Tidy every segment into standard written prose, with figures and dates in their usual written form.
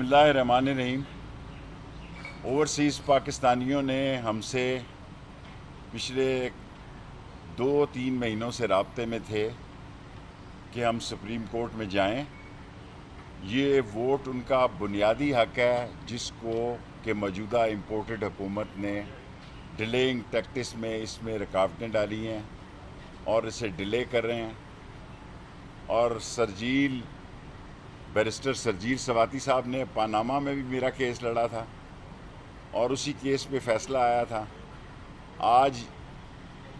بسم اللہ الرحمن الرحیم۔ اوورسیز پاکستانیوں نے ہم سے پچھلے 2-3 مہینوں سے رابطے میں تھے کہ ہم سپریم کورٹ میں جائیں۔ یہ ووٹ ان کا بنیادی حق ہے جس کو کہ موجودہ امپورٹڈ حکومت نے ڈیلیئنگ ٹیکٹس میں اس میں رکاوٹیں ڈالی ہیں اور اسے ڈیلے کر رہے ہیں۔ اور بیرسٹر سرجیل سواتی صاحب نے پاناما میں بھی میرا کیس لڑا تھا اور اسی کیس پہ فیصلہ آیا تھا۔ آج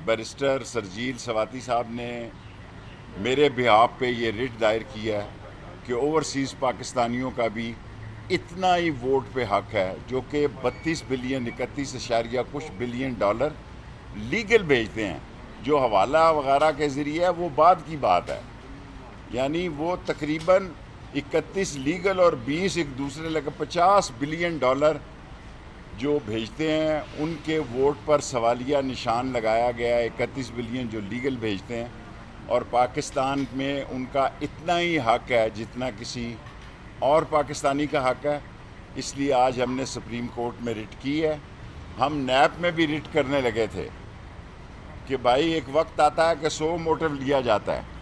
بیرسٹر سرجیل سواتی صاحب نے میرے بہاف پہ یہ ریٹ دائر کیا ہے کہ اوورسیز پاکستانیوں کا بھی اتنا ہی ووٹ پہ حق ہے جو کہ 32 بلین 31 کچھ بلین ڈالر لیگل بھیجتے ہیں۔ جو حوالہ وغیرہ کے ذریعے ہے وہ بعد کی بات ہے، یعنی وہ تقریباً 31 لیگل اور 20 ایک دوسرے لگے 50 بلین ڈالر جو بھیجتے ہیں، ان کے ووٹ پر سوالیہ نشان لگایا گیا ہے۔ 31 بلین جو لیگل بھیجتے ہیں اور پاکستان میں ان کا اتنا ہی حق ہے جتنا کسی اور پاکستانی کا حق ہے۔ اس لیے آج ہم نے سپریم کورٹ میں ریٹ کی ہے۔ ہم نیب میں بھی ریٹ کرنے لگے تھے کہ بھائی ایک وقت آتا ہے کہ 100 موٹو لیا جاتا ہے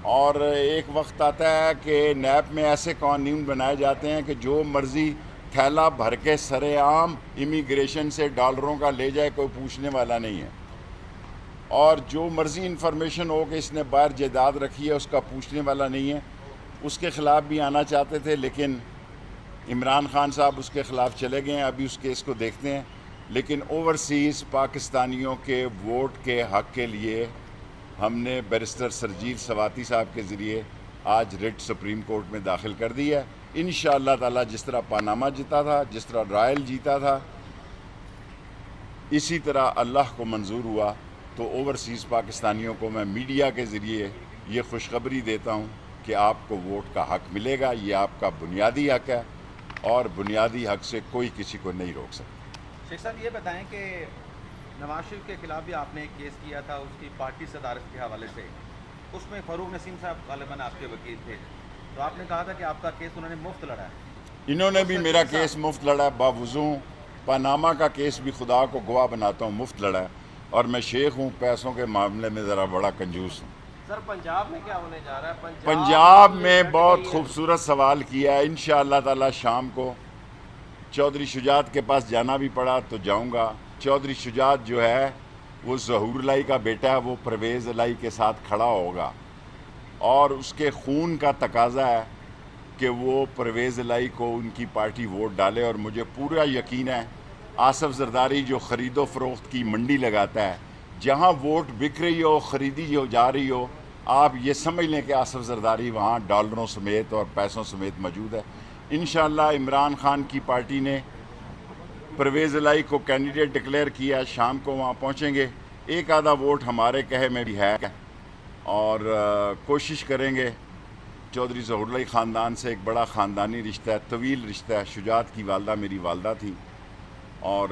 اور ایک وقت آتا ہے کہ نیب میں ایسے قانون بنائے جاتے ہیں کہ جو مرضی تھیلا بھر کے سر عام امیگریشن سے ڈالروں کا لے جائے، کوئی پوچھنے والا نہیں ہے، اور جو مرضی انفارمیشن ہو کہ اس نے باہر جائیداد رکھی ہے اس کا پوچھنے والا نہیں ہے۔ اس کے خلاف بھی آنا چاہتے تھے لیکن عمران خان صاحب اس کے خلاف چلے گئے ہیں، ابھی اس کیس کو دیکھتے ہیں۔ لیکن اوورسیز پاکستانیوں کے ووٹ کے حق کے لیے ہم نے بیرسٹر سرجیل سواتی صاحب کے ذریعے آج ریٹ سپریم کورٹ میں داخل کر دی ہے۔ انشاءاللہ تعالی جس طرح پاناما جیتا تھا، جس طرح رائل جیتا تھا، اسی طرح اللہ کو منظور ہوا تو اوورسیز پاکستانیوں کو میں میڈیا کے ذریعے یہ خوشخبری دیتا ہوں کہ آپ کو ووٹ کا حق ملے گا۔ یہ آپ کا بنیادی حق ہے اور بنیادی حق سے کوئی کسی کو نہیں روک سکتا۔ شیخ صاحب یہ بتائیں کہ نواز شریف کے خلاف بھی آپ نے ایک کیس کیا تھا اس کی پارٹی صدارت کے حوالے سے، اس میں فاروق نسیم صاحب غالباً آپ کے وکیل تھے، تو آپ نے کہا تھا کہ آپ کا کیس انہوں نے مفت لڑا ہے۔ انہوں نے بھی میرا کیس مفت لڑا ہے، باوضو پاناما کا کیس بھی خدا کو گواہ بناتا ہوں مفت لڑا ہے، اور میں شیخ ہوں، پیسوں کے معاملے میں ذرا بڑا کنجوس ہوں۔ سر پنجاب میں کیا ہونے جا رہا ہے؟ پنجاب میں بہت خوبصورت سوال کیا ہے۔ انشاءاللہ تعالی شام کو چودھری شجاعت کے پاس جانا بھی پڑا تو جاؤں گا۔ چودھری شجاعت جو ہے وہ ظہور الہی کا بیٹا ہے، وہ پرویز الہی کے ساتھ کھڑا ہوگا اور اس کے خون کا تقاضا ہے کہ وہ پرویز الہی کو ان کی پارٹی ووٹ ڈالے، اور مجھے پورا یقین ہے آصف زرداری جو خرید و فروخت کی منڈی لگاتا ہے، جہاں ووٹ بک رہی ہو، خریدی جو جا رہی ہو، آپ یہ سمجھ لیں کہ آصف زرداری وہاں ڈالروں سمیت اور پیسوں سمیت موجود ہے۔ انشاءاللہ عمران خان کی پارٹی نے پرویز الہی کو کینڈیڈیٹ ڈکلیئر کیا، شام کو وہاں پہنچیں گے۔ ایک آدھا ووٹ ہمارے کہے میں بھی ہے اور کوشش کریں گے۔ چودھری ظہور الہی خاندان سے ایک بڑا خاندانی رشتہ ہے، طویل رشتہ ہے۔ شجاعت کی والدہ میری والدہ تھی، اور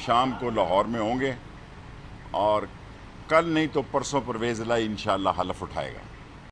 شام کو لاہور میں ہوں گے، اور کل نہیں تو پرسوں پرویز الہی انشاءاللہ حلف اٹھائے گا۔